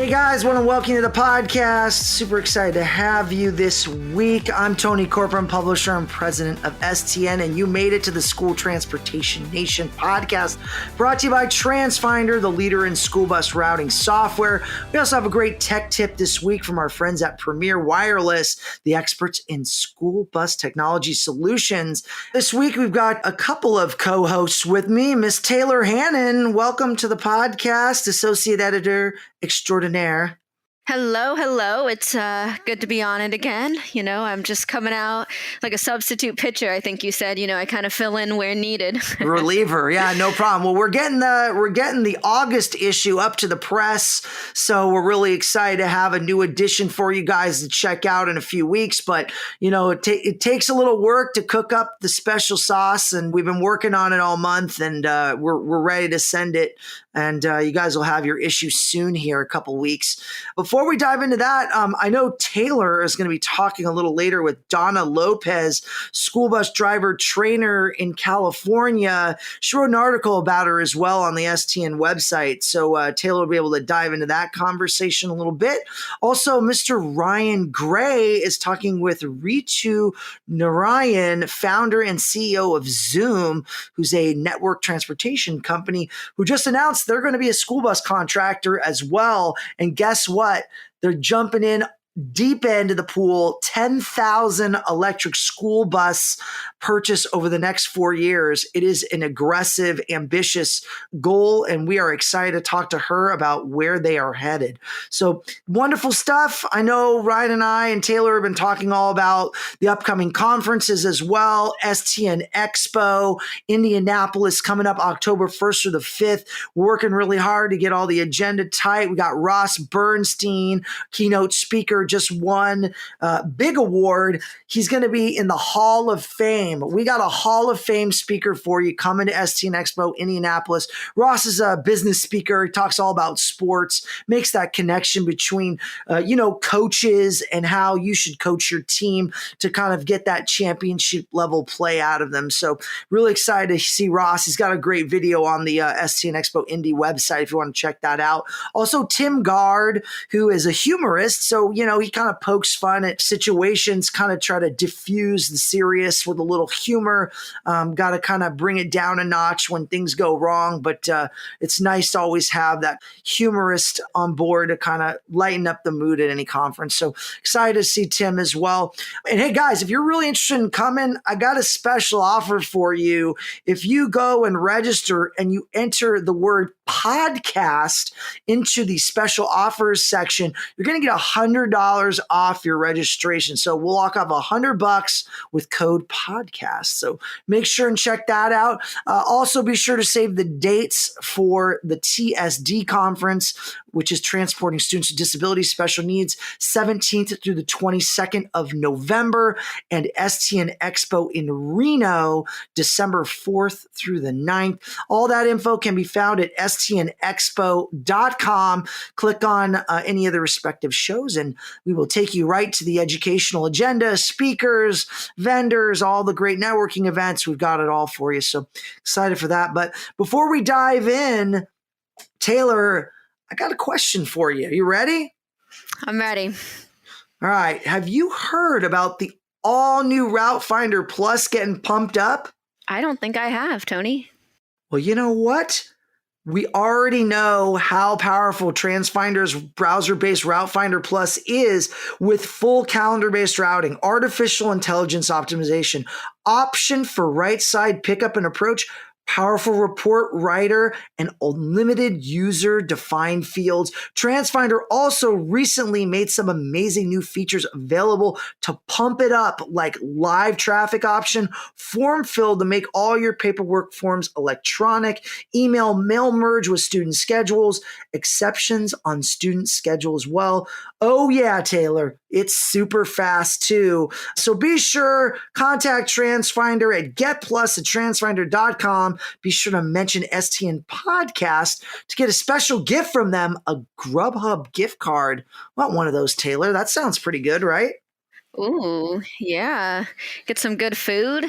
Hey guys, want to welcome you to the podcast. Super excited to have you this week. I'm Tony Corcoran, publisher and president of STN, and you made it to the School Transportation Nation podcast, brought to you by TransFinder, the leader in school bus routing software. We also have a great tech tip this week from our friends at Premier Wireless, the experts in school bus technology solutions. This week, we've got a couple of co-hosts with me. Miss Taylor Hannon, welcome to the podcast, associate editor extraordinaire. Hello. It's good to be on it again. I'm just coming out like a substitute pitcher. I think you said, I kind of fill in where needed. Reliever. Yeah, no problem. Well, we're getting the August issue up to the press. So we're really excited to have a new edition for you guys to check out in a few weeks. But, it takes a little work to cook up the special sauce, and we've been working on it all month, and we're ready to send it. And you guys will have your issue soon here, a couple weeks. Before we dive into that, I know Taylor is going to be talking a little later with Donna Lopez, school bus driver trainer in California. She wrote an article about her as well on the STN website. So Taylor will be able to dive into that conversation a little bit. Also, Mr. Ryan Gray is talking with Ritu Narayan, founder and CEO of Zum, who's a network transportation company who just announced they're going to be a school bus contractor as well. And guess what? They're jumping in deep end of the pool, 10,000 electric school bus purchase over the next 4 years. It is an aggressive, ambitious goal, and we are excited to talk to her about where they are headed. So wonderful stuff. I know Ryan and I and Taylor have been talking all about the upcoming conferences as well. STN Expo, Indianapolis coming up October 1st through the 5th. We're working really hard to get all the agenda tight. We got Ross Bernstein, keynote speaker, just won a big award. He's going to be in the Hall of Fame. We got a Hall of Fame speaker for you coming to STN Expo Indianapolis. Ross is a business speaker. He talks all about sports, makes that connection between, coaches and how you should coach your team to kind of get that championship level play out of them. So really excited to see Ross. He's got a great video on the STN Expo Indy website if you want to check that out. Also, Tim Gard, who is a humorist. So, he kind of pokes fun at situations, kind of try to diffuse the serious with a little humor. Got to kind of bring it down a notch when things go wrong. But it's nice to always have that humorist on board to kind of lighten up the mood at any conference. So excited to see Tim as well. And hey, guys, if you're really interested in coming, I got a special offer for you. If you go and register and you enter the word podcast into the special offers section, you're going to get $100 off your registration. So we'll lock off $100 with code podcast. So make sure and check that out. Also be sure to save the dates for the TSD conference, which is Transporting Students with Disabilities Special Needs, 17th through the 22nd of November, and STN Expo in Reno, December 4th through the 9th. All that info can be found at stnexpo.com. Click on any of the respective shows, and we will take you right to the educational agenda, speakers, vendors, all the great networking events. We've got it all for you. So excited for that. But before we dive in, Taylor, I got a question for you. You ready? I'm ready. All right. Have you heard about the all-new Route Finder Plus getting pumped up? I don't think I have, Tony. Well, you know what? We already know how powerful TransFinder's browser-based Route Finder Plus is with full calendar-based routing, artificial intelligence optimization, option for right-side pickup and approach, powerful report writer, and unlimited user-defined fields. TransFinder also recently made some amazing new features available to pump it up, like live traffic option, form fill to make all your paperwork forms electronic, email mail merge with student schedules, exceptions on student schedule as well. Oh yeah, Taylor, it's super fast too. So be sure, contact TransFinder at getplus@transfinder.com. Be sure to mention STN Podcast to get a special gift from them, a Grubhub gift card. Want one of those, Taylor? That sounds pretty good, right? Ooh, yeah. Get some good food.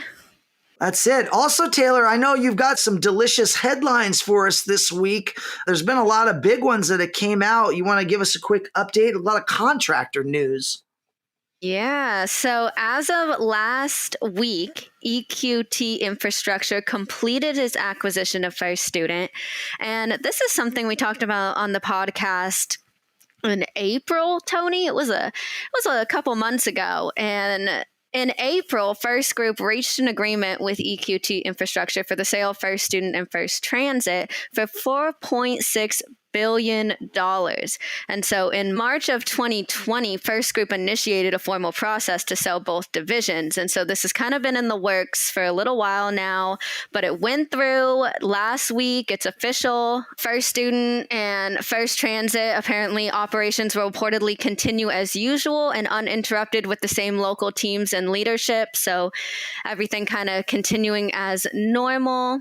That's it. Also, Taylor, I know you've got some delicious headlines for us this week. There's been a lot of big ones that have came out. You want to give us a quick update? A lot of contractor news. Yeah. So as of last week, EQT Infrastructure completed its acquisition of First Student. And this is something we talked about on the podcast in April, Tony. It was a couple months ago. And in April, First Group reached an agreement with EQT Infrastructure for the sale of First Student and First Transit for $4.6 billion. And so in March of 2020, First Group initiated a formal process to sell both divisions. And so this has kind of been in the works for a little while now, but it went through last week. It's official. First Student and First Transit, apparently operations will reportedly continue as usual and uninterrupted with the same local teams and leadership. So everything kind of continuing as normal.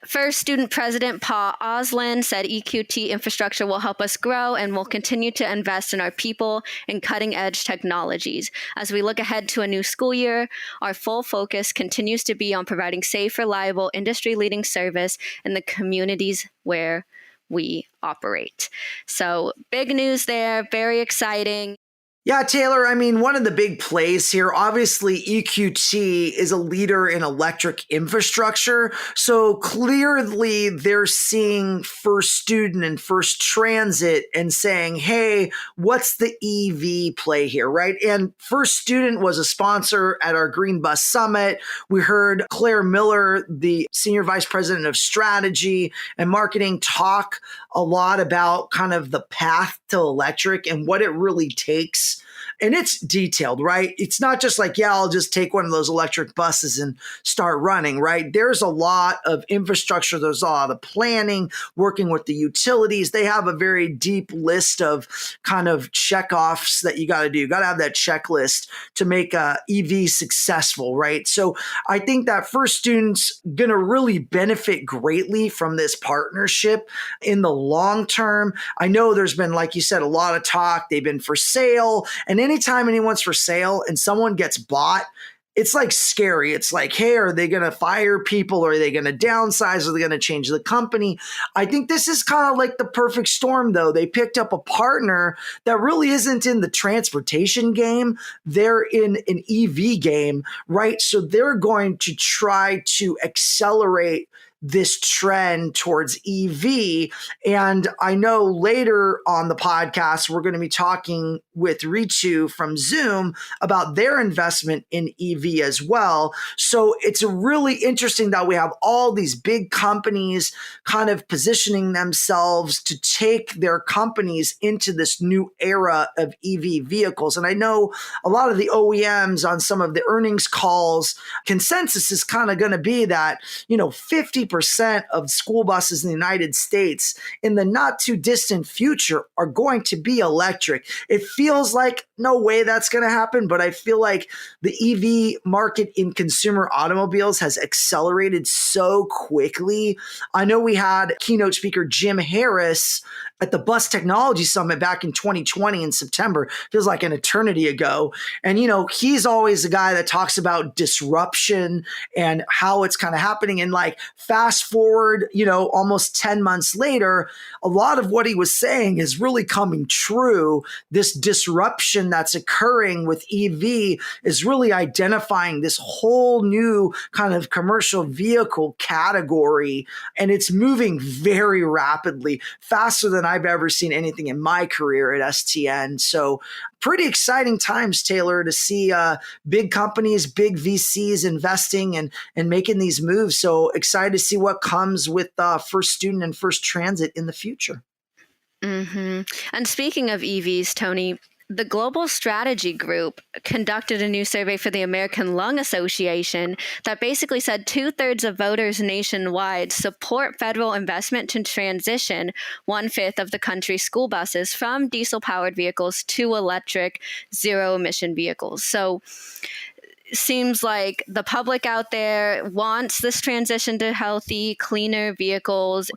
First Student President Paul Oslin said EQT Infrastructure will help us grow and will continue to invest in our people and cutting-edge technologies. As we look ahead to a new school year, our full focus continues to be on providing safe, reliable, industry-leading service in the communities where we operate. So big news there, very exciting. Yeah, Taylor, I mean, one of the big plays here, obviously EQT is a leader in electric infrastructure. So clearly they're seeing First Student and First Transit and saying, hey, what's the EV play here, right? And First Student was a sponsor at our Green Bus Summit. We heard Claire Miller, the Senior Vice President of Strategy and Marketing, talk a lot about kind of the path to electric and what it really takes. And it's detailed, right? It's not just like, yeah, I'll just take one of those electric buses and start running, right? There's a lot of infrastructure. There's a lot of planning, working with the utilities. They have a very deep list of kind of check-offs that you got to do. You got to have that checklist to make EV successful, right? So I think that First Student's going to really benefit greatly from this partnership in the long term. I know there's been, like you said, a lot of talk. They've been for sale. And anytime anyone's for sale and someone gets bought, it's like scary. It's like, hey, are they going to fire people? Are they going to downsize? Are they going to change the company? I think this is kind of like the perfect storm, though. They picked up a partner that really isn't in the transportation game. They're in an EV game, right? So they're going to try to accelerate this trend towards EV. And I know later on the podcast, we're going to be talking with Ritu from Zum about their investment in EV as well. So it's really interesting that we have all these big companies kind of positioning themselves to take their companies into this new era of EV vehicles. And I know a lot of the OEMs on some of the earnings calls, consensus is kind of going to be that, 50% of school buses in the United States in the not too distant future are going to be electric. It feels like no way that's going to happen, but I feel like the EV market in consumer automobiles has accelerated so quickly. I know we had keynote speaker Jim Harris at the Bus Technology Summit back in 2020 in September. Feels like an eternity ago. And, he's always the guy that talks about disruption and how it's kind of happening. And like fast forward, almost 10 months later, a lot of what he was saying is really coming true. This disruption that's occurring with EV is really identifying this whole new kind of commercial vehicle category. And it's moving very rapidly, faster than I've ever seen anything in my career at STN. So pretty exciting times, Taylor, to see big companies, big VCs investing and making these moves. So excited to see what comes with First Student and First Transit in the future. Mm-hmm. And speaking of EVs, Tony, the Global Strategy Group conducted a new survey for the American Lung Association that basically said 2/3 of voters nationwide support federal investment to transition 1/5 of the country's school buses from diesel-powered vehicles to electric zero-emission vehicles. So seems like the public out there wants this transition to healthy, cleaner vehicles.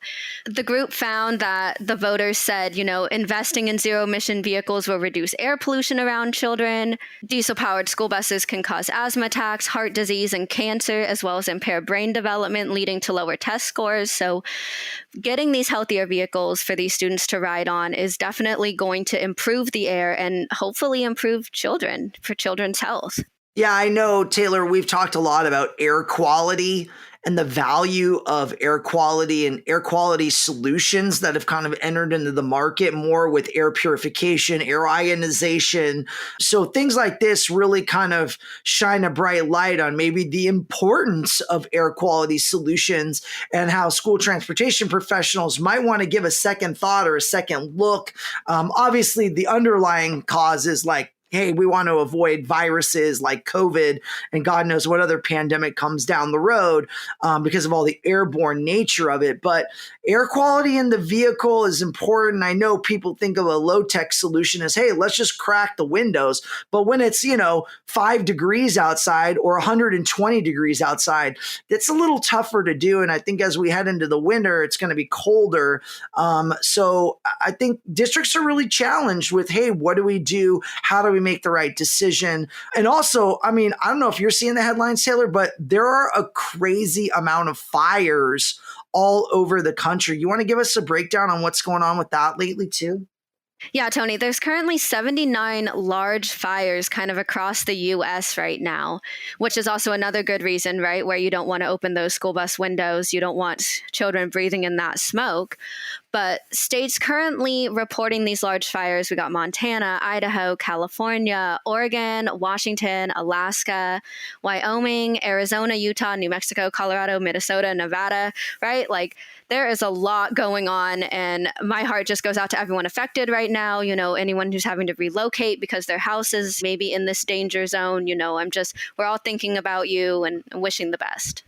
The group found that the voters said, investing in zero-emission vehicles will reduce air pollution around children. Diesel-powered school buses can cause asthma attacks, heart disease, and cancer, as well as impair brain development, leading to lower test scores. So getting these healthier vehicles for these students to ride on is definitely going to improve the air and hopefully improve children's health. Yeah, I know, Taylor, we've talked a lot about air quality and the value of air quality and air quality solutions that have kind of entered into the market more with air purification, air ionization. So things like this really kind of shine a bright light on maybe the importance of air quality solutions and how school transportation professionals might want to give a second thought or a second look. Obviously, the underlying cause is like, hey, we want to avoid viruses like COVID and God knows what other pandemic comes down the road because of all the airborne nature of it. But air quality in the vehicle is important. I know people think of a low-tech solution as, hey, let's just crack the windows. But when it's, 5 degrees outside or 120 degrees outside, it's a little tougher to do. And I think as we head into the winter, it's going to be colder. So I think districts are really challenged with, hey, what do we do? How do we make the right decision? And also, I don't know if you're seeing the headlines, Taylor, but there are a crazy amount of fires all over the country. You want to give us a breakdown on what's going on with that lately too? Yeah, Tony, there's currently 79 large fires kind of across the U.S. right now, which is also another good reason, right, where you don't want to open those school bus windows. You don't want children breathing in that smoke. But states currently reporting these large fires, we got Montana, Idaho, California, Oregon, Washington, Alaska, Wyoming, Arizona, Utah, New Mexico, Colorado, Minnesota, Nevada, right? Like there is a lot going on, and my heart just goes out to everyone affected right now. Anyone who's having to relocate because their house is maybe in this danger zone. We're all thinking about you and wishing the best.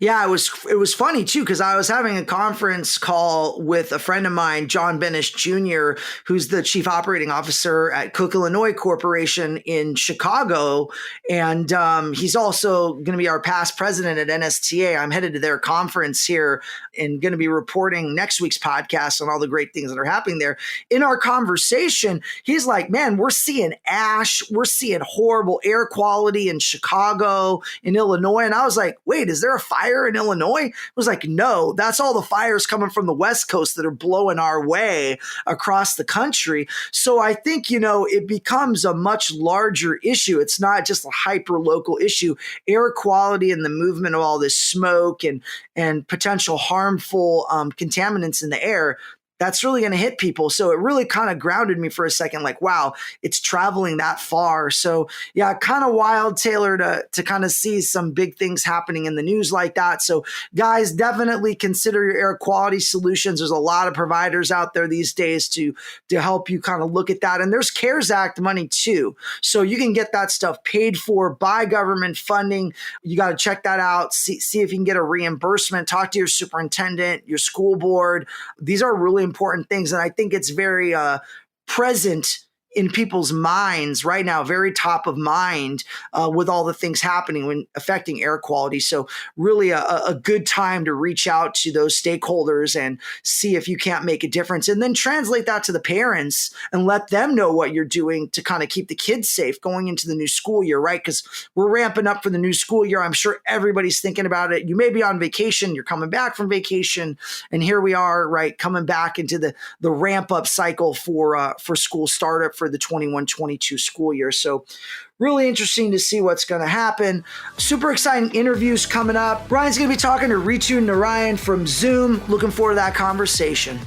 Yeah, it was funny too, because I was having a conference call with a friend of mine, John Benish Jr., who's the chief operating officer at Cook Illinois Corporation in Chicago. And he's also going to be our past president at NSTA. I'm headed to their conference here and going to be reporting next week's podcast on all the great things that are happening there. In our conversation, he's like, man, we're seeing ash. We're seeing horrible air quality in Chicago, in Illinois. And I was like, wait, is there a fire in Illinois? It was like, no, that's all the fires coming from the West Coast that are blowing our way across the country. So I think, it becomes a much larger issue. It's not just a hyper local issue. Air quality and the movement of all this smoke and potential harmful contaminants in the air, that's really going to hit people. So it really kind of grounded me for a second, like, wow, it's traveling that far. So yeah, kind of wild, Taylor, to kind of see some big things happening in the news like that. So guys, definitely consider your air quality solutions. There's a lot of providers out there these days to help you kind of look at that. And there's CARES Act money too. So you can get that stuff paid for by government funding. You got to check that out. See if you can get a reimbursement. Talk to your superintendent, your school board. These are really important things. And I think it's very present in people's minds right now, very top of mind with all the things happening when affecting air quality. So really a good time to reach out to those stakeholders and see if you can't make a difference, and then translate that to the parents and let them know what you're doing to kind of keep the kids safe going into the new school year, right? Because we're ramping up for the new school year. I'm sure everybody's thinking about it. You may be on vacation, you're coming back from vacation, and here we are, right, coming back into the ramp up cycle for school startup for the 21-22 school year. So really interesting to see what's going to happen. Super exciting interviews coming up. Brian's going to be talking to Ritu Narayan from Zum. Looking forward to that conversation.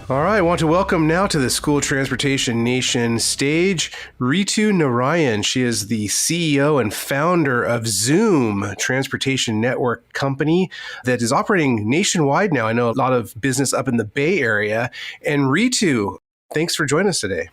All right, I want to welcome now to the School Transportation Nation stage, Ritu Narayan. She is the CEO and founder of Zum, transportation network company that is operating nationwide now. I know a lot of business up in the Bay Area. And Ritu, thanks for joining us today.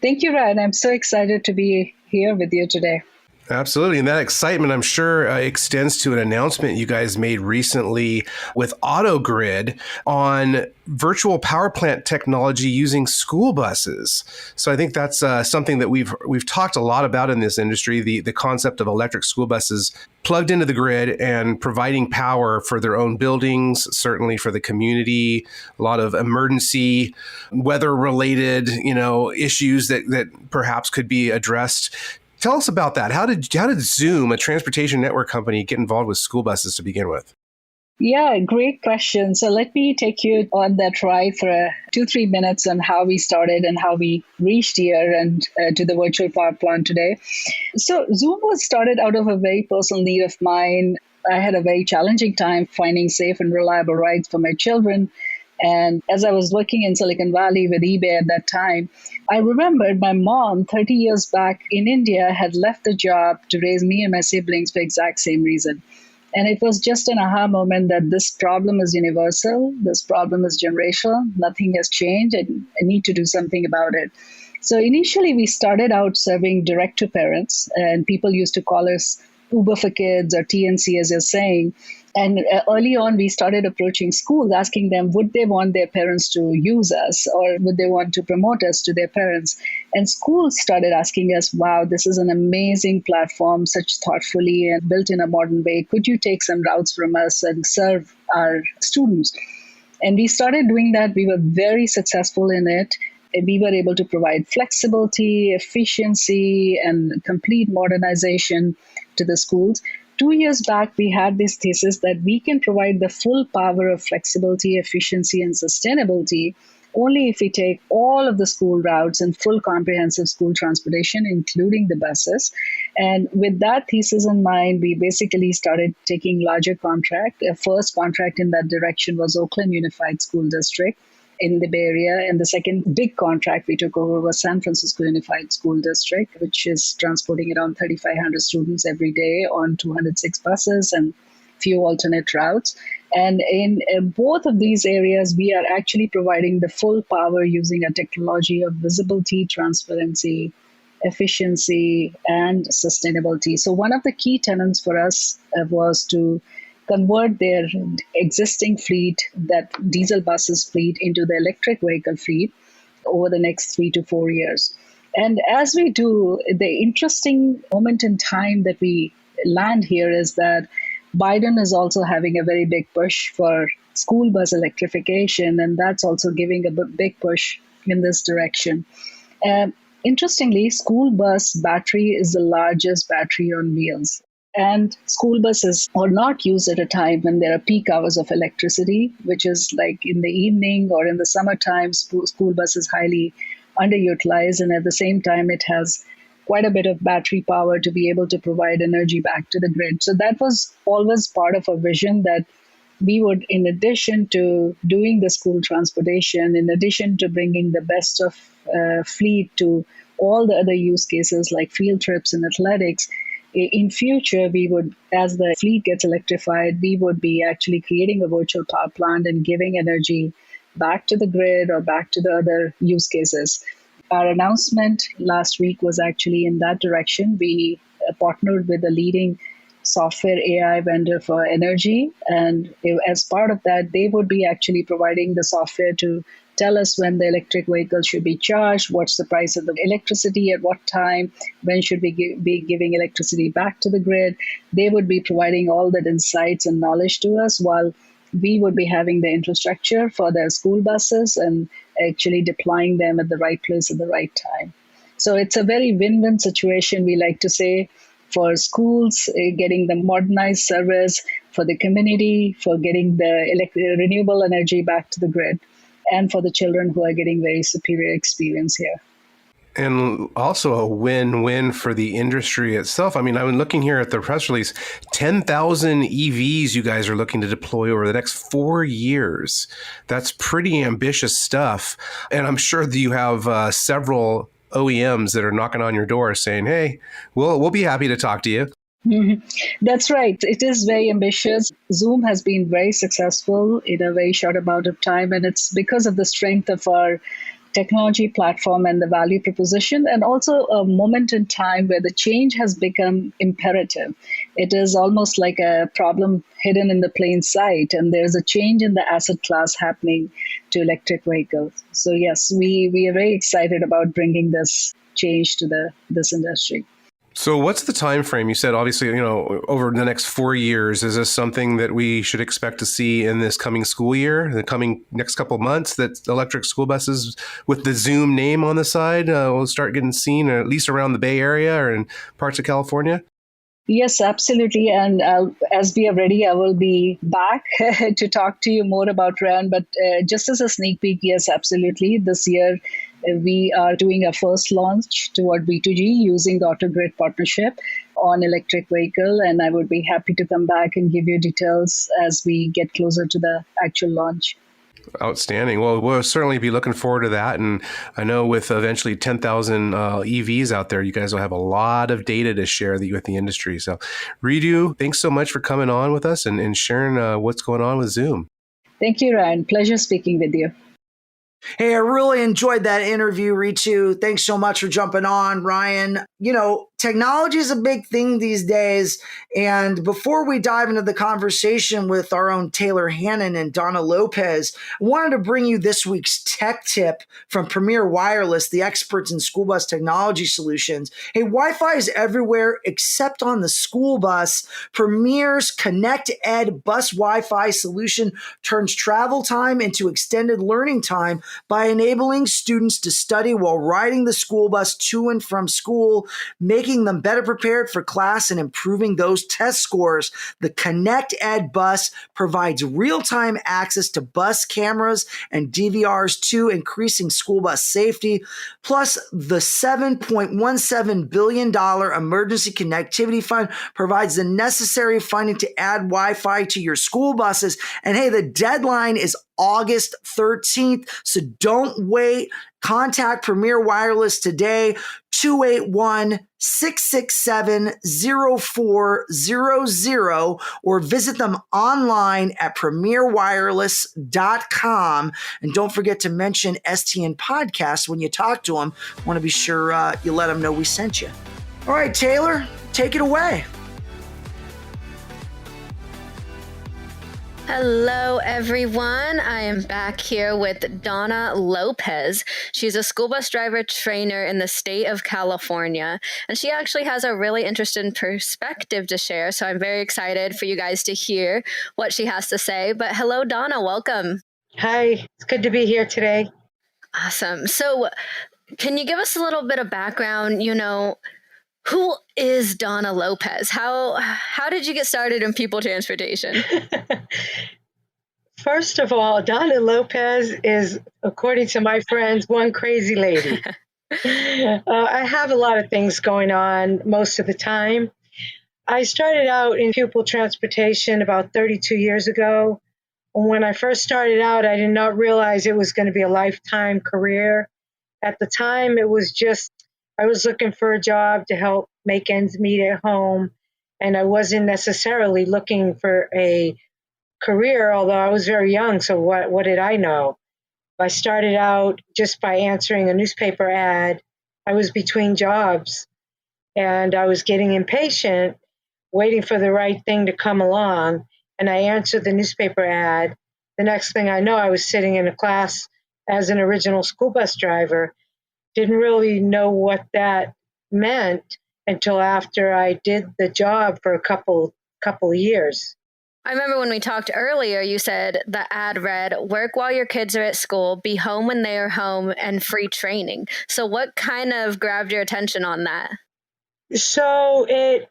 Thank you, Ryan. I'm so excited to be here with you today. Absolutely. And that excitement, I'm sure, extends to an announcement you guys made recently with AutoGrid on virtual power plant technology using school buses. So I think that's something that we've talked a lot about in this industry, the concept of electric school buses plugged into the grid and providing power for their own buildings, certainly for the community, a lot of emergency weather related, issues that perhaps could be addressed. Tell us about that. How did Zum, a transportation network company, get involved with school buses to begin with? Yeah, great question. So let me take you on that ride for 2-3 minutes on how we started and how we reached here and to the virtual power plant today. So Zum was started out of a very personal need of mine. I had a very challenging time finding safe and reliable rides for my children. And as I was working in Silicon Valley with eBay at that time, I remembered my mom 30 years back in India had left the job to raise me and my siblings for the exact same reason. And it was just an aha moment that this problem is universal, this problem is generational, nothing has changed, and I need to do something about it. So initially we started out serving direct to parents, and people used to call us Uber for Kids or TNC as you're saying. And early on, we started approaching schools, asking them, would they want their parents to use us or would they want to promote us to their parents? And schools started asking us, wow, this is an amazing platform, such thoughtfully and built in a modern way. Could you take some routes from us and serve our students? And we started doing that. We were very successful in it. We were able to provide flexibility, efficiency, and complete modernization to the schools. 2 years back, we had this thesis that we can provide the full power of flexibility, efficiency, and sustainability only if we take all of the school routes and full comprehensive school transportation, including the buses. And with that thesis in mind, we basically started taking larger contract. The first contract in that direction was Oakland Unified School District in the Bay Area. And the second big contract we took over was San Francisco Unified School District, which is transporting around 3,500 students every day on 206 buses and few alternate routes. And in both of these areas, we are actually providing the full power using a technology of visibility, transparency, efficiency, and sustainability. So one of the key tenets for us was to convert their existing fleet, that diesel buses fleet, into the electric vehicle fleet over the next 3 to 4 years. And as we do, the interesting moment in time that we land here is that Biden is also having a very big push for school bus electrification, and that's also giving a big push in this direction. Interestingly, school bus battery is the largest battery on wheels. And school buses are not used at a time when there are peak hours of electricity, which is like in the evening or in the summertime. School bus is highly underutilized. And at the same time, it has quite a bit of battery power to be able to provide energy back to the grid. So that was always part of a vision that we would, in addition to doing the school transportation, in addition to bringing the best of fleet to all the other use cases like field trips and athletics, in future, we would, as the fleet gets electrified, we would be actually creating a virtual power plant and giving energy back to the grid or back to the other use cases. Our announcement last week was actually in that direction. We partnered with a leading software AI vendor for energy. And as part of that, they would be actually providing the software to tell us when the electric vehicle should be charged, what's the price of the electricity at what time, when should we be giving electricity back to the grid. They would be providing all that insights and knowledge to us while we would be having the infrastructure for their school buses and actually deploying them at the right place at the right time. So it's a very win-win situation, we like to say, for schools, getting the modernized service, for the community, for getting the renewable energy back to the grid, and for the children who are getting very superior experience here. And also a win-win for the industry itself. I mean, I've been looking here at the press release, 10,000 EVs you guys are looking to deploy over the next 4 years. That's pretty ambitious stuff. And I'm sure that you have several OEMs that are knocking on your door saying, hey, we'll be happy to talk to you. Mm-hmm. That's right. It is very ambitious. Zum has been very successful in a very short amount of time, and it's because of the strength of our technology platform and the value proposition, and also a moment in time where the change has become imperative. It is almost like a problem hidden in the plain sight, and there's a change in the asset class happening to electric vehicles. So yes, we are very excited about bringing this change to this industry. So what's the time frame? You said obviously, over the next 4 years. Is this something that we should expect to see in this coming school year, the coming next couple of months, that electric school buses with the Zum name on the side will start getting seen, at least around the Bay Area or in parts of California? Yes, absolutely. And as we are ready, I will be back to talk to you more about RAN. But just as a sneak peek, yes, absolutely. This year, we are doing a first launch toward B2G using the AutoGrid partnership on electric vehicle. And I would be happy to come back and give you details as we get closer to the actual launch. Outstanding. Well, we'll certainly be looking forward to that. And I know with eventually 10,000 EVs out there, you guys will have a lot of data to share with the industry. So, Ritu, thanks so much for coming on with us and sharing what's going on with Zum. Thank you, Ryan. Pleasure speaking with you. Hey, I really enjoyed that interview, Ritu. Thanks so much for jumping on, Ryan. Technology is a big thing these days. And before we dive into the conversation with our own Taylor Hannon and Donna Lopez, I wanted to bring you this week's tech tip from Premier Wireless, the experts in school bus technology solutions. Hey, Wi-Fi is everywhere except on the school bus. Premier's Connect Ed bus Wi-Fi solution turns travel time into extended learning time by enabling students to study while riding the school bus to and from school, making them better prepared for class and improving those test scores. The Connect Ed bus provides real-time access to bus cameras and DVRs too, increasing school bus safety. Plus, the $7.17 billion Emergency Connectivity Fund provides the necessary funding to add Wi-Fi to your school buses. And hey, the deadline is August 13th, so don't wait. Contact Premier Wireless today, 281-667-0400, or visit them online at premierwireless.com. And don't forget to mention STN Podcast when you talk to them. Want to be sure you let them know we sent you. All right, Taylor, take it away. Hello, everyone. I am back here with Donna Lopez. She's a school bus driver trainer in the state of California, and she actually has a really interesting perspective to share. So I'm very excited for you guys to hear what she has to say. But hello, Donna. Welcome. Hi. It's good to be here today. Awesome. So can you give us a little bit of background? Who is Donna Lopez? How did you get started in people transportation? First of all, Donna Lopez is, according to my friends, one crazy lady. I have a lot of things going on most of the time. I started out in pupil transportation about 32 years ago. When I first started out, I did not realize it was going to be a lifetime career. At the time, it was just I was looking for a job to help make ends meet at home, and I wasn't necessarily looking for a career, although I was very young, so what did I know? I started out just by answering a newspaper ad. I was between jobs, and I was getting impatient, waiting for the right thing to come along, and I answered the newspaper ad. The next thing I know, I was sitting in a class as an original school bus driver. Didn't really know what that meant until after I did the job for a couple of years. I remember when we talked earlier, you said the ad read, work while your kids are at school, be home when they are home, and free training. So what kind of grabbed your attention on that? So I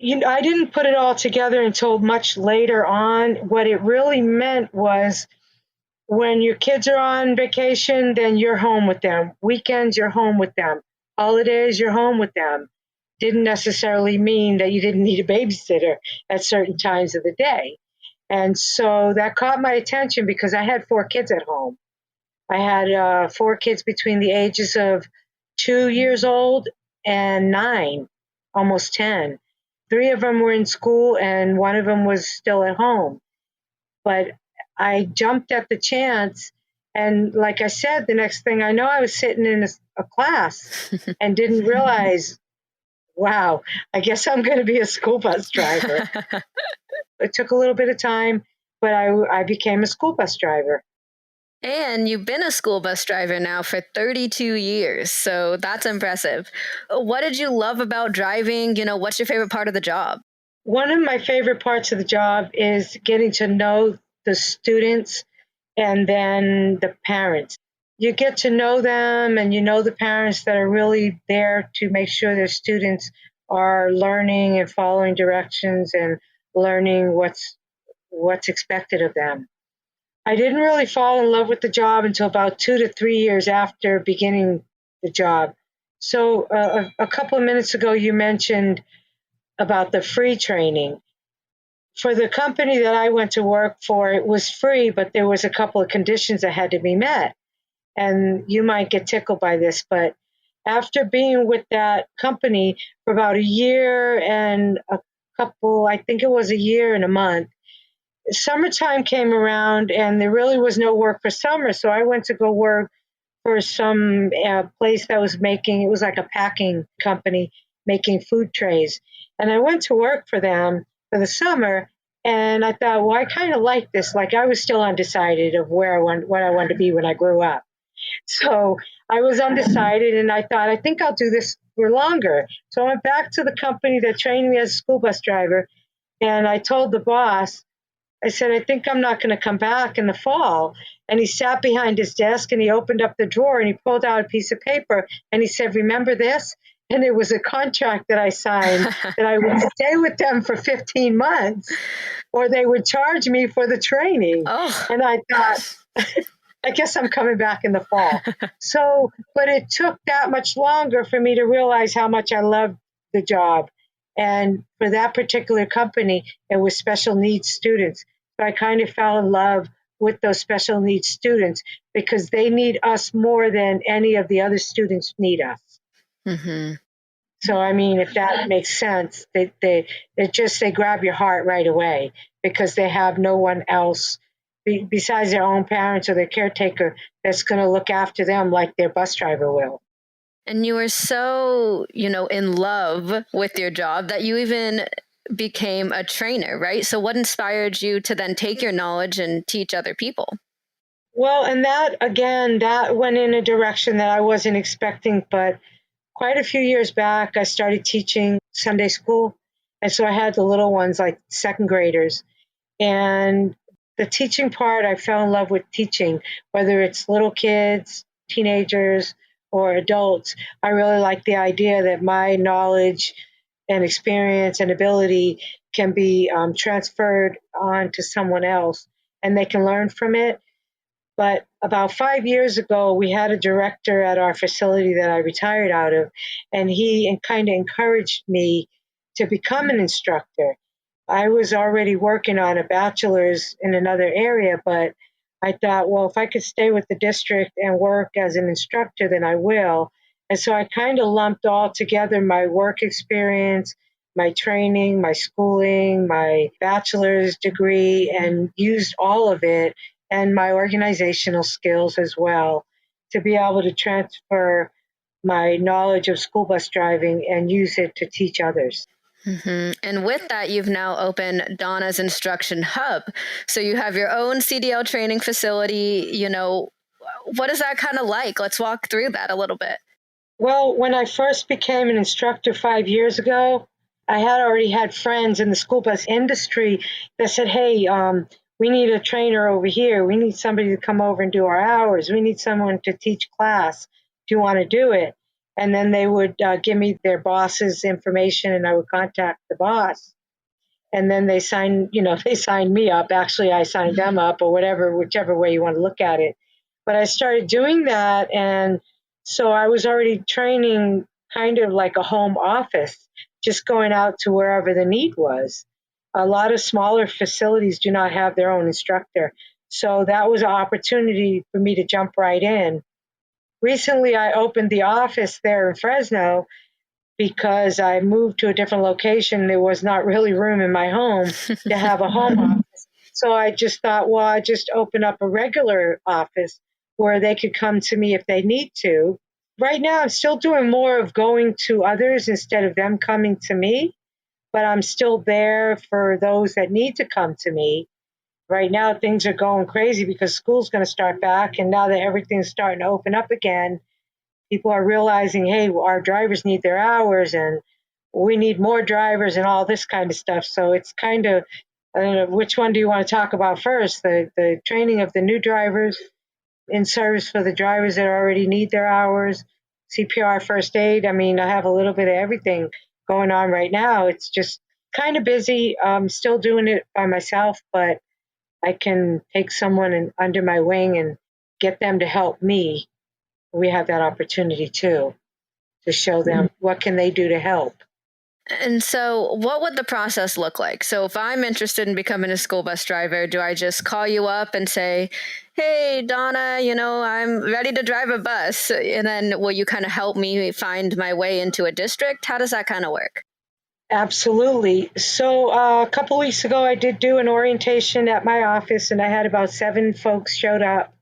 didn't put it all together until much later on. What it really meant was when your kids are on vacation, then you're home with them. Weekends, you're home with them. Holidays, you're home with them. Didn't necessarily mean that you didn't need a babysitter at certain times of the day. And so that caught my attention because I had 4 kids at home. I had 4 kids between the ages of 2 years old and 9, almost 10. 3 of them were in school and 1 of them was still at home. But I jumped at the chance And like I said, the next thing I know, I was sitting in a class and didn't realize, wow, I guess I'm going to be a school bus driver. It took a little bit of time, but I became a school bus driver. And you've been a school bus driver now for 32 years. So that's impressive. What did you love about driving? What's your favorite part of the job? One of my favorite parts of the job is getting to know the students and then the parents. You get to know them, and you know the parents that are really there to make sure their students are learning and following directions and learning what's expected of them. I didn't really fall in love with the job until about 2 to 3 years after beginning the job. So a couple of minutes ago, you mentioned about the free training. For the company that I went to work for, it was free, but there was a couple of conditions that had to be met. And you might get tickled by this, but after being with that company for about a year and I think it was a year and a month, summertime came around and there really was no work for summer. So I went to go work for some place that was it was like a packing company making food trays. And I went to work for them for the summer. And I thought, well, I kind of like this. Like I was still undecided of what I wanted to be when I grew up. So I was undecided and I thought, I think I'll do this for longer. So I went back to the company that trained me as a school bus driver. And I told the boss, I said, I think I'm not going to come back in the fall. And he sat behind his desk and he opened up the drawer and he pulled out a piece of paper and he said, remember this? And it was a contract that I signed that I would stay with them for 15 months or they would charge me for the training. Oh. And I thought, I guess I'm coming back in the fall. So, but it took that much longer for me to realize how much I loved the job. And for that particular company, it was special needs students. So I kind of fell in love with those special needs students because they need us more than any of the other students need us. Mm-hmm. So, I mean, if that makes sense, they grab your heart right away because they have no one else besides their own parents or their caretaker that's going to look after them like their bus driver will. And you were so, in love with your job that you even became a trainer, right? So what inspired you to then take your knowledge and teach other people? Well, and that went in a direction that I wasn't expecting, but quite a few years back, I started teaching Sunday school. And so I had the little ones, like second graders. And the teaching part, I fell in love with teaching, whether it's little kids, teenagers, or adults. I really like the idea that my knowledge and experience and ability can be transferred on to someone else and they can learn from it. But about 5 years ago, we had a director at our facility that I retired out of, and he kind of encouraged me to become an instructor. I was already working on a bachelor's in another area, but I thought, well, if I could stay with the district and work as an instructor, then I will. And so I kind of lumped all together my work experience, my training, my schooling, my bachelor's degree, and used all of it and my organizational skills as well to be able to transfer my knowledge of school bus driving and use it to teach others. Mm-hmm. And with that, you've now opened Donna's Instruction Hub. So you have your own CDL training facility. What is that kind of like? Let's walk through that a little bit. Well, when I first became an instructor 5 years ago, I had already had friends in the school bus industry that said, hey, we need a trainer over here. We need somebody to come over and do our hours. We need someone to teach class. Do you want to do it? And then they would give me their boss's information and I would contact the boss. And then they signed me up. Actually, I signed them up or whichever way you want to look at it. But I started doing that. And so I was already training kind of like a home office, just going out to wherever the need was. A lot of smaller facilities do not have their own instructor. So that was an opportunity for me to jump right in. Recently, I opened the office there in Fresno because I moved to a different location. There was not really room in my home to have a home office. So I just thought, well, I just open up a regular office where they could come to me if they need to. Right now, I'm still doing more of going to others instead of them coming to me, but I'm still there for those that need to come to me. Right now, things are going crazy because school's going to start back, and now that everything's starting to open up again, people are realizing, hey, our drivers need their hours, and we need more drivers and all this kind of stuff. So it's kind of, I don't know, which one do you want to talk about first? The training of the new drivers in service for the drivers that already need their hours, CPR, first aid. I mean, I have a little bit of everything going on right now. It's just kind of busy. I'm still doing it by myself, but I can take someone under my wing and get them to help me. We have that opportunity too, to show them what can they do to help. And so what would the process look like? So if I'm interested in becoming a school bus driver, do I just call you up and say, hey, Donna, I'm ready to drive a bus? And then will you kind of help me find my way into a district? How does that kind of work? Absolutely. So a couple of weeks ago, I did do an orientation at my office, and I had about 7 folks showed up.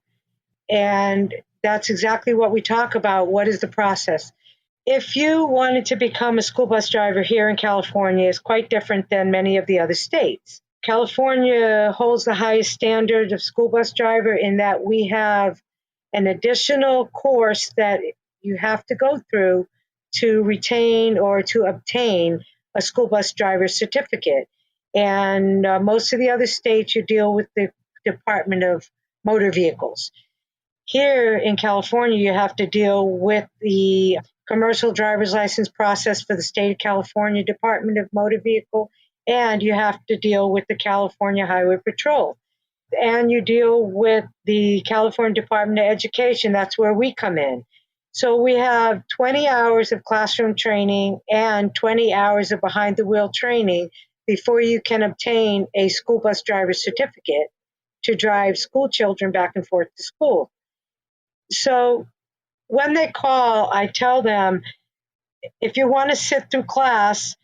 And that's exactly what we talk about. What is the process? If you wanted to become a school bus driver here in California, it's quite different than many of the other states. California holds the highest standard of school bus driver in that we have an additional course that you have to go through to retain or to obtain a school bus driver certificate. And most of the other states, you deal with the Department of Motor Vehicles. Here in California, you have to deal with the commercial driver's license process for the state of California Department of Motor Vehicle, and you have to deal with the California Highway Patrol. And you deal with the California Department of Education. That's where we come in. So we have 20 hours of classroom training and 20 hours of behind the wheel training before you can obtain a school bus driver certificate to drive school children back and forth to school. So when they call, I tell them, if you want to sit through class,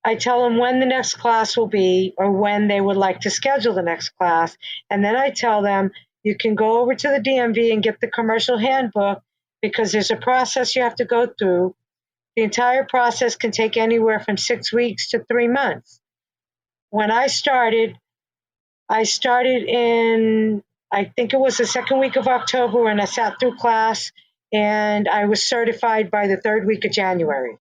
I tell them when the next class will be or when they would like to schedule the next class. And then I tell them, you can go over to the DMV and get the commercial handbook because there's a process you have to go through. The entire process can take anywhere from 6 weeks to 3 months. When I started in, I think it was the second week of October when I sat through class, and I was certified by the third week of January.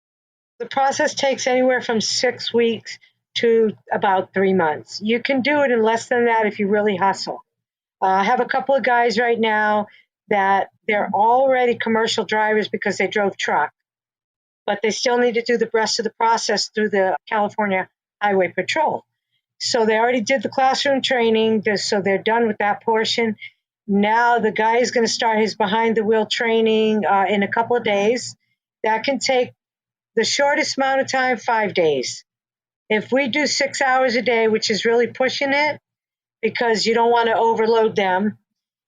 The process takes anywhere from 6 weeks to about 3 months. You can do it in less than that if you really hustle. I have a couple of guys right now that they're already commercial drivers because they drove truck, but they still need to do the rest of the process through the California Highway Patrol. So they already did the classroom training, so they're done with that portion. Now the guy is going to start his behind the wheel training in a couple of days. That can take the shortest amount of time, 5 days. If we do 6 hours a day, which is really pushing it because you don't want to overload them,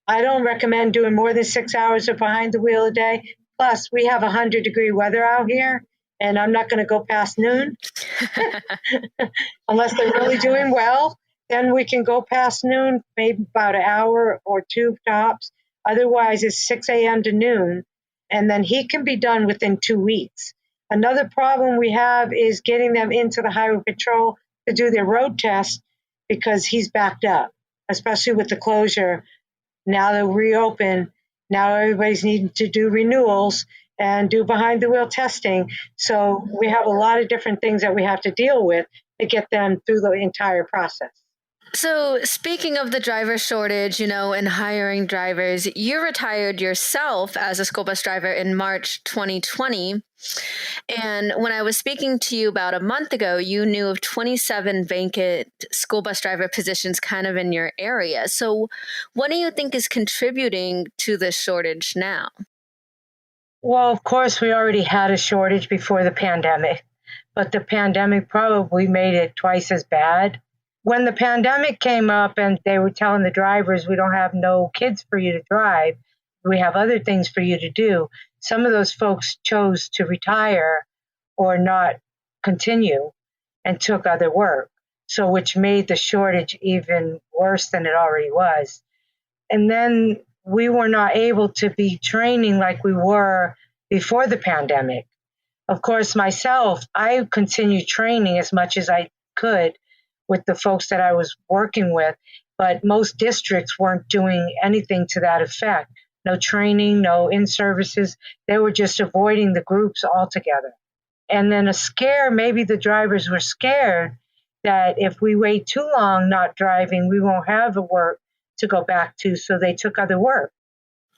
I don't recommend doing more than 6 hours of behind the wheel a day. Plus, we have 100-degree weather out here, and I'm not going to go past noon. Unless they're really doing well, then we can go past noon, maybe about an hour or 2 tops. Otherwise, it's 6 a.m. to noon, and then he can be done within 2 weeks. Another problem we have is getting them into the Highway Patrol to do their road test because he's backed up, especially with the closure. Now they'll reopen. Now everybody's needing to do renewals and do behind the wheel testing. So we have a lot of different things that we have to deal with to get them through the entire process. So speaking of the driver shortage, and hiring drivers, you retired yourself as a school bus driver in March 2020. And when I was speaking to you about a month ago, you knew of 27 vacant school bus driver positions kind of in your area. So what do you think is contributing to this shortage now? Well, of course, we already had a shortage before the pandemic, but the pandemic probably made it twice as bad. When the pandemic came up and they were telling the drivers, we don't have no kids for you to drive, we have other things for you to do, some of those folks chose to retire or not continue and took other work, so which made the shortage even worse than it already was. And then we were not able to be training like we were before the pandemic. Of course, myself, I continued training as much as I could with the folks that I was working with, but most districts weren't doing anything to that effect. No training, no in-services. They were just avoiding the groups altogether. And then a scare, maybe the drivers were scared that if we wait too long not driving, we won't have the work to go back to, so they took other work.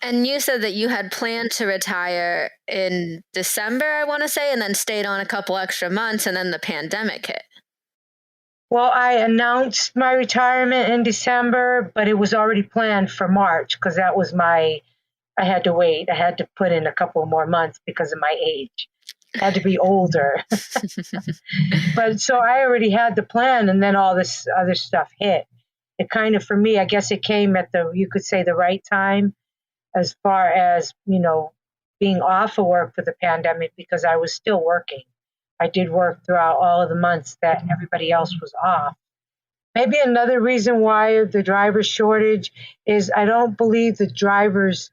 And you said that you had planned to retire in December, I want to say, and then stayed on a couple extra months, and then the pandemic hit. Well, I announced my retirement in December, but it was already planned for March because that was I had to wait. I had to put in a couple more months because of my age. I had to be older. But so I already had the plan, and then all this other stuff hit. It kind of, for me, I guess it came at you could say, the right time as far as, being off of work for the pandemic, because I was still working. I did work throughout all of the months that everybody else was off. Maybe another reason why the driver shortage is I don't believe the drivers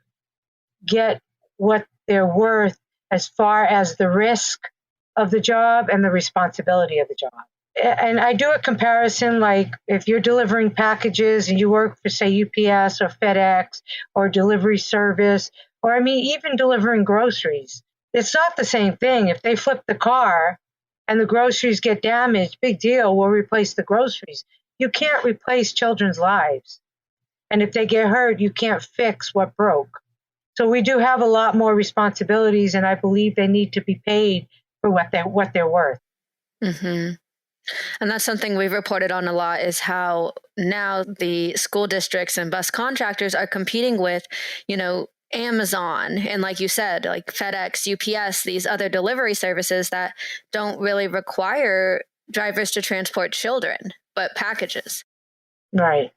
get what they're worth as far as the risk of the job and the responsibility of the job. And I do a comparison, like if you're delivering packages and you work for, say, UPS or FedEx or delivery service, or even delivering groceries. It's not the same thing. If they flip the car and the groceries get damaged, big deal, we'll replace the groceries. You can't replace children's lives. And if they get hurt, you can't fix what broke. So we do have a lot more responsibilities, and I believe they need to be paid for what they're worth. Mm-hmm. And that's something we've reported on a lot, is how now the school districts and bus contractors are competing with, Amazon and, like you said, like FedEx, UPS, these other delivery services that don't really require drivers to transport children, but packages. Right.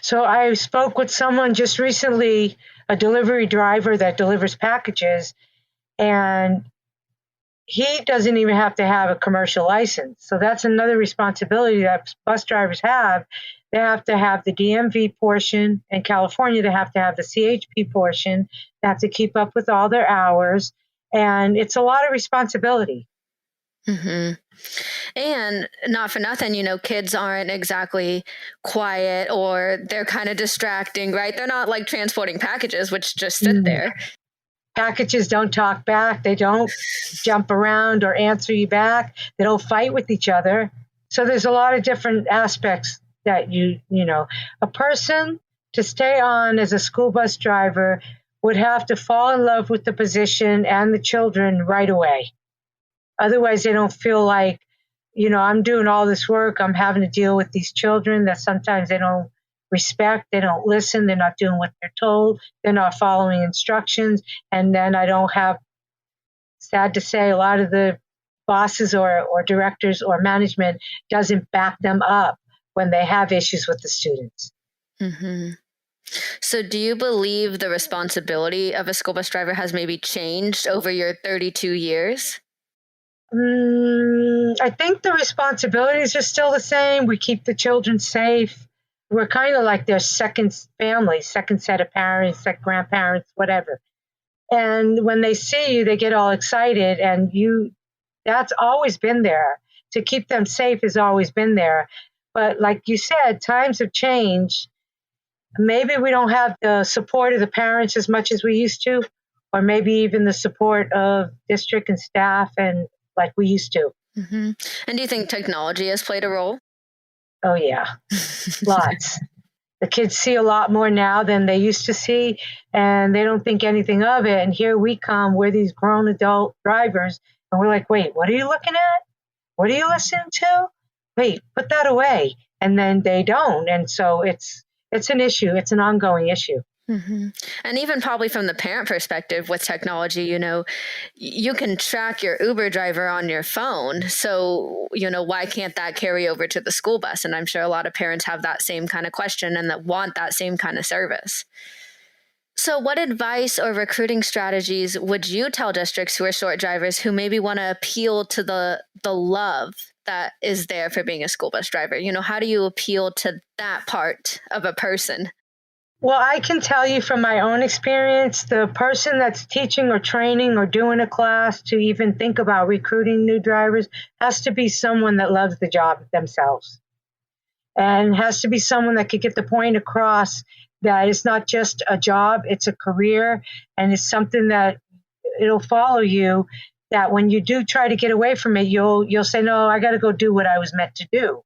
So I spoke with someone just recently, a delivery driver that delivers packages, and he doesn't even have to have a commercial license. So that's another responsibility that bus drivers have. They have to have the DMV portion. In California, they have to have the CHP portion. They have to keep up with all their hours. And it's a lot of responsibility. Mm-hmm. And not for nothing, kids aren't exactly quiet, or they're kind of distracting, right? They're not like transporting packages, which just sit there. Packages don't talk back. They don't jump around or answer you back. They don't fight with each other. So there's a lot of different aspects that a person to stay on as a school bus driver would have to fall in love with the position and the children right away. Otherwise, they don't feel like, I'm doing all this work. I'm having to deal with these children that sometimes they don't respect. They don't listen. They're not doing what they're told. They're not following instructions. And then I don't have, sad to say, a lot of the bosses or directors or management doesn't back them up when they have issues with the students. Mm-hmm. So do you believe the responsibility of a school bus driver has maybe changed over your 32 years? I think the responsibilities are still the same. We keep the children safe. We're kind of like their second family, second set of parents, grandparents, whatever. And when they see you, they get all excited, and that's always been there. To keep them safe has always been there. But like you said, times have changed. Maybe we don't have the support of the parents as much as we used to, or maybe even the support of district and staff and like we used to. Mm-hmm. And do you think technology has played a role? Oh, yeah. Lots. The kids see a lot more now than they used to see, and they don't think anything of it. And here we come, we're these grown adult drivers, and we're like, wait, what are you looking at? What are you listening to? Wait, put that away. And then they don't. And so it's an issue. It's an ongoing issue. Mm-hmm. And even probably from the parent perspective with technology, you can track your Uber driver on your phone. So, why can't that carry over to the school bus? And I'm sure a lot of parents have that same kind of question and that want that same kind of service. So what advice or recruiting strategies would you tell districts who are short drivers who maybe want to appeal to the love that is there for being a school bus driver? How do you appeal to that part of a person? Well, I can tell you from my own experience, the person that's teaching or training or doing a class to even think about recruiting new drivers has to be someone that loves the job themselves, and has to be someone that could get the point across that it's not just a job, it's a career, and it's something that it'll follow you, that when you do try to get away from it, you'll say, no, I got to go do what I was meant to do.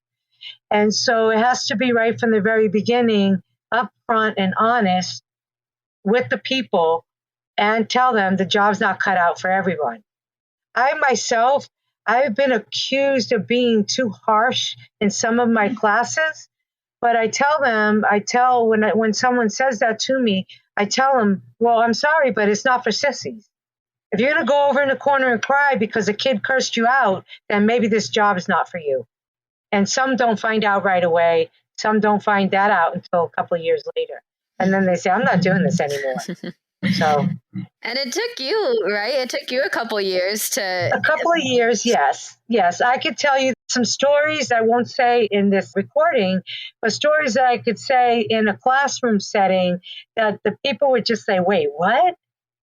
And so it has to be right from the very beginning, upfront and honest with the people, and tell them the job's not cut out for everyone. I've been accused of being too harsh in some of my classes, but when someone says that to me, I tell them, well, I'm sorry, but it's not for sissies. If you're going to go over in the corner and cry because a kid cursed you out, then maybe this job is not for you. And some don't find out right away. Some don't find that out until a couple of years later. And then they say, I'm not doing this anymore. So, and it took you, right? It took you a couple of years to... A couple of years, yes. Yes, I could tell you some stories I won't say in this recording, but stories that I could say in a classroom setting that the people would just say, wait, what?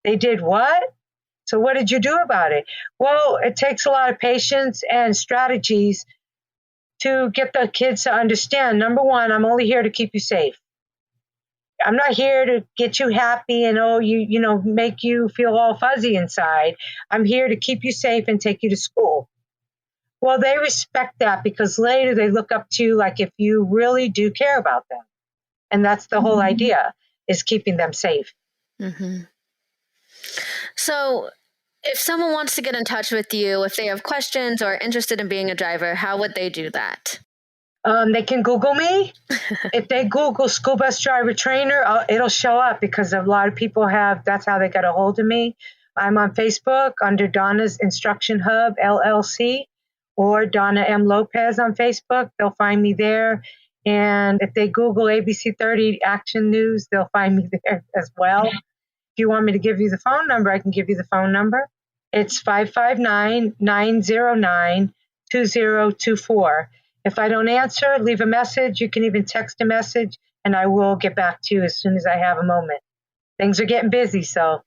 They did what? So what did you do about it? Well, it takes a lot of patience and strategies to get the kids to understand. Number one, I'm only here to keep you safe. I'm not here to get you happy and, make you feel all fuzzy inside. I'm here to keep you safe and take you to school. Well, they respect that because later they look up to you like if you really do care about them. And that's the whole idea, is keeping them safe. Mm-hmm. So if someone wants to get in touch with you, if they have questions or interested in being a driver, how would they do that? They can Google me. If they Google school bus driver trainer, it'll show up because a lot of people that's how they got a hold of me. I'm on Facebook under Donna's Instruction Hub, LLC, or Donna M. Lopez on Facebook. They'll find me there. And if they Google ABC 30 Action News, they'll find me there as well. If you want me to give you the phone number, I can give you the phone number. It's 559-909-2024. If I don't answer, leave a message. You can even text a message, and I will get back to you as soon as I have a moment. Things are getting busy, so.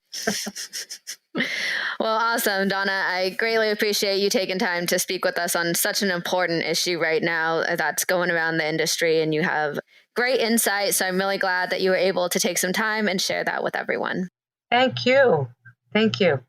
Well, awesome, Donna. I greatly appreciate you taking time to speak with us on such an important issue right now that's going around the industry, and you have great insight. So I'm really glad that you were able to take some time and share that with everyone. Thank you. Thank you.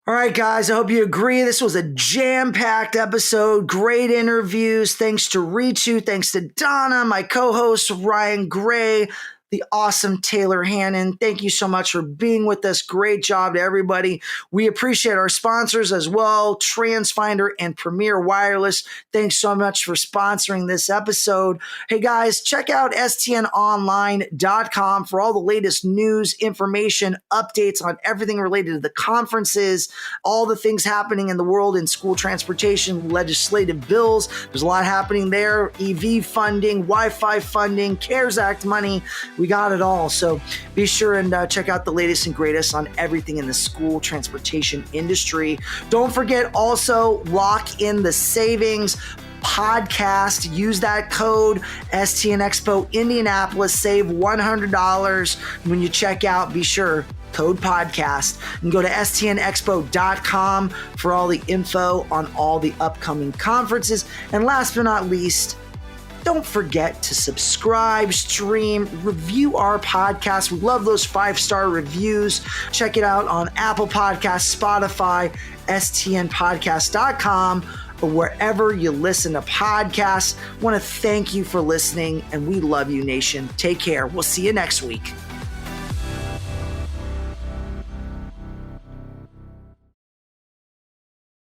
All right, guys, I hope you agree. This was a jam-packed episode. Great interviews. Thanks to Ritu. Thanks to Donna, my co-host, Ryan Gray, the awesome Taylor Hannon. Thank you so much for being with us. Great job to everybody. We appreciate our sponsors as well, TransFinder and Premier Wireless. Thanks so much for sponsoring this episode. Hey guys, check out stnonline.com for all the latest news, information, updates on everything related to the conferences, all the things happening in the world in school transportation, legislative bills. There's a lot happening there. EV funding, Wi-Fi funding, CARES Act money. We got it all. So be sure and check out the latest and greatest on everything in the school transportation industry. Don't forget also Lock in the Savings podcast. Use that code STN Expo Indianapolis. Save $100 when you check out. Be sure code podcast, and go to stnexpo.com for all the info on all the upcoming conferences. And last but not least, don't forget to subscribe, stream, review our podcast. We love those 5-star reviews. Check it out on Apple Podcasts, Spotify, stnpodcast.com, or wherever you listen to podcasts. I want to thank you for listening, and we love you, nation. Take care. We'll see you next week.